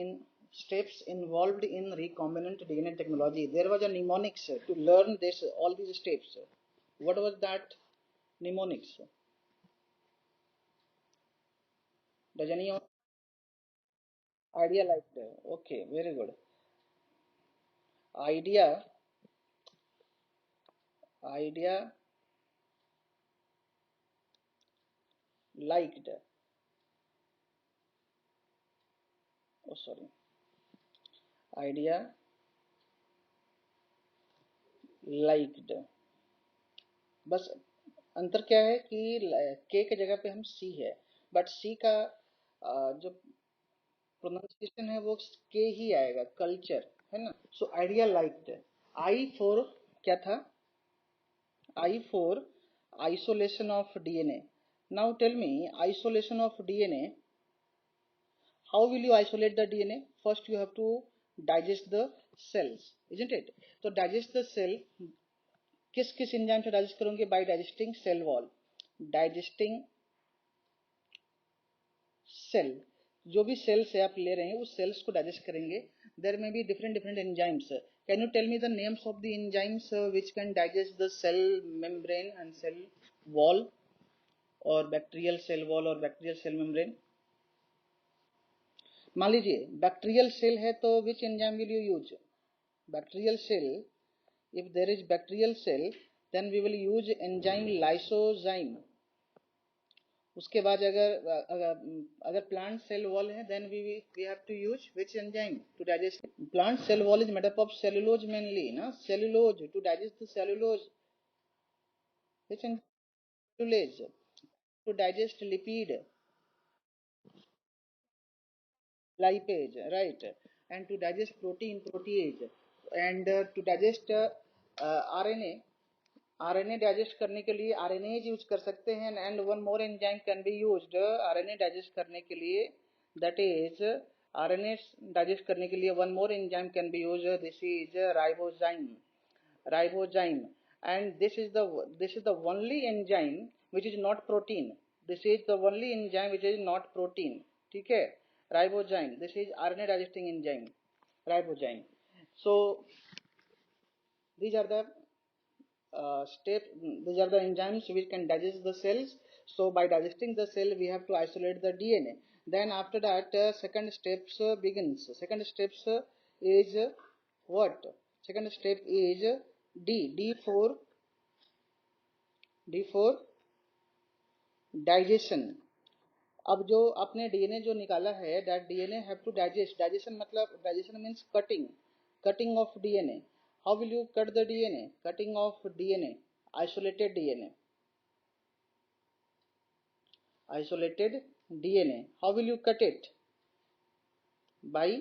in steps involved in recombinant DNA technology. There was a mnemonics to learn this all these steps. What was that mnemonics? Does any idea like that? Okay, very good. Idea liked. Oh, sorry. Idea liked. बस अंतर क्या है कि के की जगह पे हम सी है, बट सी का जो प्रोनाउंसिएशन है वो के ही आएगा, कल्चर है ना. So idea liked. I for क्या था? I for isolation of DNA. Now tell me, isolation of DNA. How will you isolate the DNA? First you have to digest the cells, isn't it? So digest the cell. किस किस enzyme से digest करोगे? By digesting cell wall. Digesting cell, जो भी sales है आप ले रहे हैं उस सेल्स को डाइजेस्ट करेंगे. There may be different different enzymes. Can you tell me the names of the enzymes which can digest the cell membrane and cell wall और बैक्टीरियल सेल वॉल और बैक्टीरियल सेल मेम्ब्रेन? मान लीजिए bacterial cell है तो which enzyme will you use? Bacterial cell, if there is bacterial cell then we will use enzyme lysozyme. उसके बाद अगर plant cell wall है then we have to use which enzyme to digest? Plant cell wall is made up of cellulose mainly ना, cellulose. To digest the cellulose which cellulose. To digest lipid lipase, right? And to digest protein, protease. And to digest RNA, RNA digest करने के लिए RNAs use कर सकते हैं. And one more enzyme can be used RNA digest करने के लिए, that is RNA digest करने के लिए one more enzyme can be used. This is ribozyme. Ribozyme. And this is the only enzyme which is not protein. This is the only enzyme which is not protein. ठीक है, ribozyme. This is RNA digesting enzyme, ribozyme. So these are the these are the enzymes which can digest the cells. So by digesting the cell we have to isolate the DNA. Then after that second steps begins. Second steps is what? Second step is D for digestion. अब जो आपने DNA जो निकाला है that DNA have to digest. Digestion मतलब, digestion means cutting, cutting of DNA. How will you cut the DNA? Cutting of DNA, isolated DNA, isolated DNA. How will you cut it? By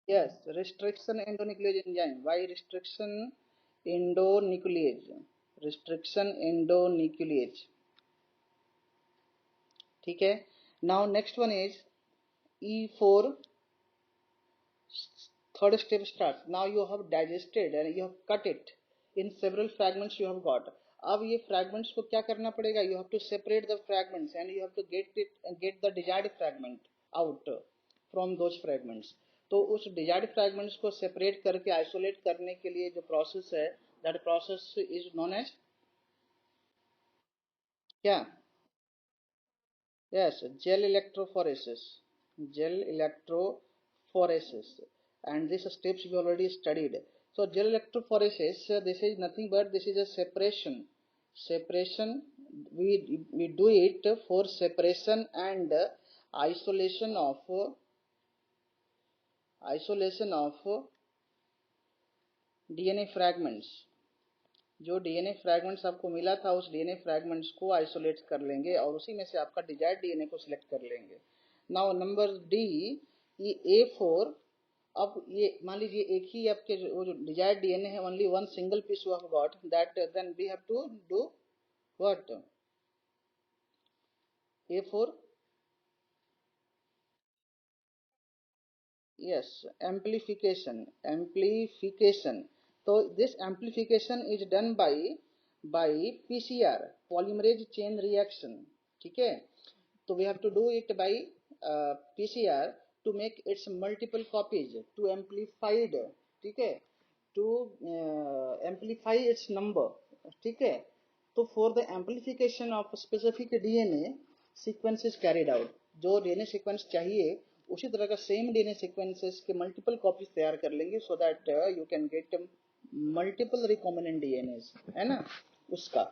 yes, restriction endonuclease enzyme. By restriction endonuclease, restriction endonuclease. ठीक है. Now next one is E4. Third step starts. Now you have digested and you have cut it in several fragments you have got. अब ये fragments को क्या करना पड़ेगा? You have to separate the fragments and you have to get the desired fragment out from those fragments. तो उस desired fragments को separate करके isolate करने के लिए जो process है, that process is known as क्या? Yes, gel electrophoresis. Gel electrophoresis. And these steps we already studied. So gel electrophoresis, this is nothing but this is a separation. Separation. We do it for separation and isolation of DNA fragments. जो DNA fragments आपको मिला था उस DNA fragments को isolate कर लेंगे और उसी में से आपका डिजायर्ड डीएनए को सिलेक्ट कर लेंगे. नाउ नंबर डी, ये A4. अब ये मान लीजिए एक ही आपके वो जो डिजायर्ड डीएनए है, only one single piece you have got, that then we have to do what? A4, yes, amplification. So this amplification is done by PCR, polymerase chain reaction. ठीक है, तो we have to do it by PCR to make its multiple copies to amplified, ठीक है, to amplify its number, ठीक है. तो for the amplification of specific DNA sequence is carried out. जो DNA sequence चाहिए उसी तरह का सेम DNA sequences के मल्टीपल कॉपीज तैयार कर लेंगे so that you can get multiple recombinant DNAs, है ना उसका.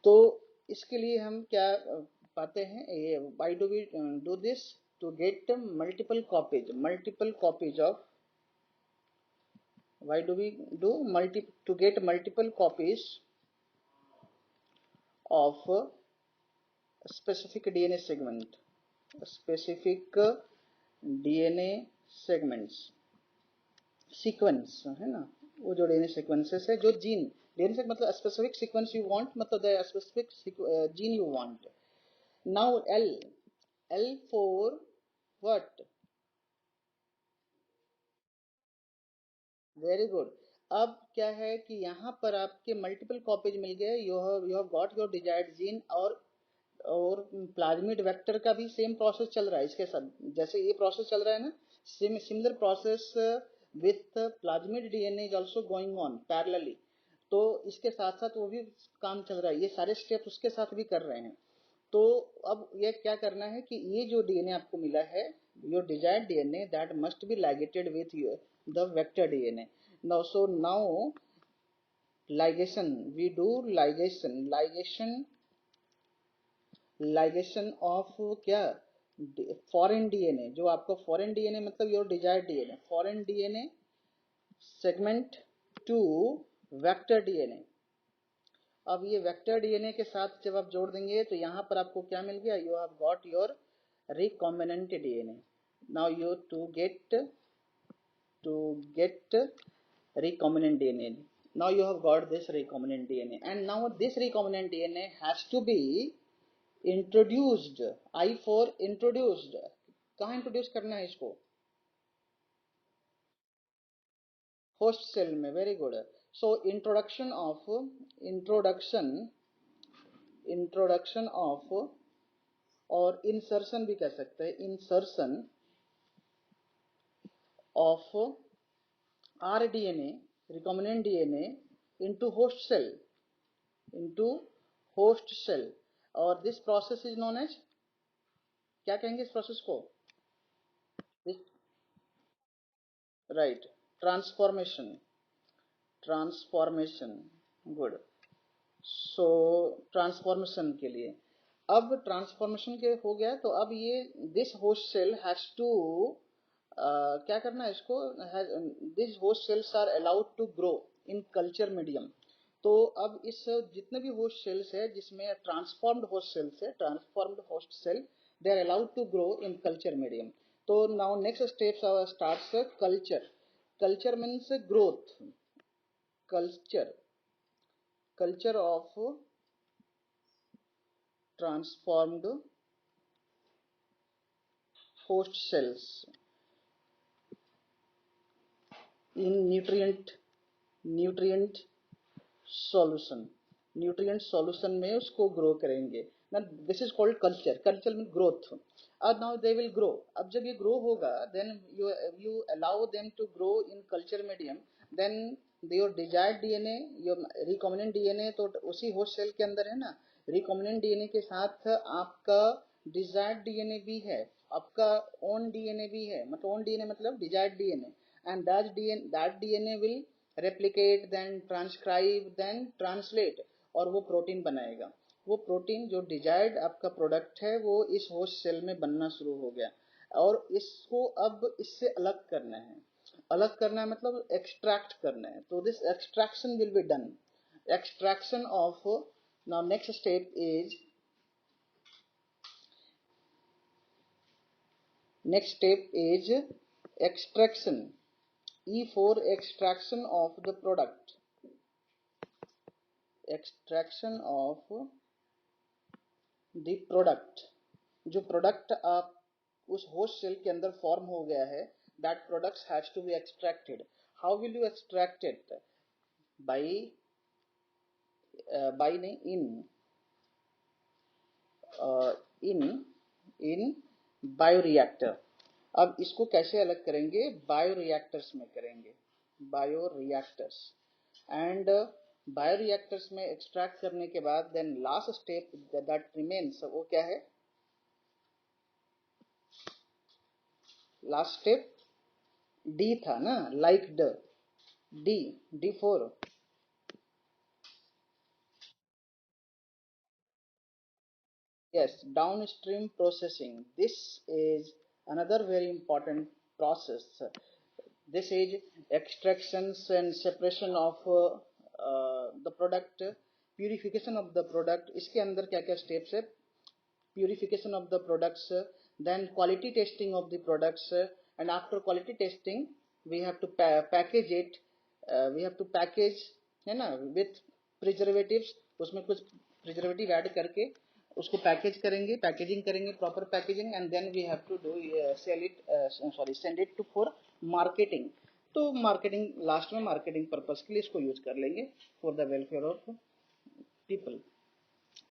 तो इसके लिए हम क्या पाते हैं, ये why do we do this to get multiple copies of, why do we do to get multiple copies of specific DNA segment, specific DNA segments sequence, है ना, वो जो डीएनए सीक्वेंसेस है, जो जीन डीएनए से मतलब स्पेसिफिक सीक्वेंस यू वांट, मतलब the specific gene you want. Now L, L for what, very good. अब क्या है कि यहाँ पर आपके मल्टीपल कॉपीज मिल गए, you have got your desired gene. और प्लाज्मिड वेक्टर का भी सेम प्रोसेस चल रहा है इसके साथ, जैसे ये प्रोसेस चल रहा है ना, similar process with plasmid DNA is also going on parallelly. तो इसके साथ साथ वो भी काम चल रहा है, ये सारे स्टेप्स उसके साथ भी कर रहे हैं. तो अब ये क्या करना है कि ये जो डीएनए आपको मिला है, your desired DNA, that must be ligated with the vector DNA. Now so now ligation, we do ligation of क्या, फॉरेन डीएनए, जो आपको फॉरेन डीएनए मतलब your desired DNA, foreign DNA segment to vector DNA. अब ये vector DNA के साथ जब आप जोड़ देंगे तो यहाँ पर आपको क्या मिल गया, you have got your recombinant DNA. Now you to get recombinant DNA. Now you have got this recombinant DNA, and now this recombinant DNA has to be introduced. I for introduced, कहाँ introduce करना है इसको, host cell में. Very good. So introduction of, और insertion भी कह सकते हैं, insertion of rDNA, recombinant DNA into host cell, और this process is known as, क्या कहेंगे इस प्रोसेस को, right, transformation. Good. So transformation के लिए, अब ट्रांसफॉर्मेशन के हो गया तो अब ये this host cell has to क्या करना है इसको, this host cells are allowed to grow in culture medium. तो अब इस जितने भी होस्ट सेल्स है जिसमें transformed host cell, they are allowed to grow in culture medium. तो now next step starts culture. Culture means growth, culture of transformed host cells in nutrient solution में उसको ग्रो करेंगे ना. This is called culture mean growth. अब now they will grow. अब जब ये grow होगा then you allow them to grow in culture medium. Then your desired DNA, your recombinant DNA, तो उसी होस्ट सेल के अंदर है ना, रिकॉम्बिनेंट डीएनए के साथ आपका डिजायर्ड डीएनए भी है, आपका ओन डीएनए भी है, मतलब ओन डीएनए मतलब desired DNA. and that DNA will replicate, then transcribe, then translate, और वो प्रोटीन बनाएगा. वो प्रोटीन जो डिजायर्ड आपका प्रोडक्ट है वो इस होस्ट सेल में बनना शुरू हो गया, और इसको अब इससे अलग करना है. अलग करना है मतलब एक्सट्रैक्ट करना है. तो this extraction will be done. Extraction of, now next step is, extraction. E for extraction of the product. Extraction of the product. जो प्रोडक्ट आप उस होस्ट सेल के अंदर फॉर्म हो गया है, that products has to be extracted. How will you extract it? by नहीं, in bioreactor. अब इसको कैसे अलग करेंगे? बायोरिएक्टर्स में करेंगे, बायोरिएक्टर्स। एंड बायोरिएक्टर्स में एक्सट्रैक्ट करने के बाद then last step that remains, वो क्या है? लास्ट स्टेप डी था ना, लाइक ड, D, D4। Yes, downstream processing. This is another very important process. This is extractions and separation of the product, purification of the product. इसके अंदर क्या क्या steps है? Purification of the products, then quality testing of the products, and after quality testing we have to package it, we have to package, है ना, with preservatives। उसमें कुछ preservative add करके उसको पैकेज करेंगे, पैकेजिंग करेंगे, proper packaging, and then we have to do sell it, sorry send it to for marketing. तो marketing, last में मार्केटिंग पर्पस के लिए इसको यूज कर लेंगे for the welfare of people.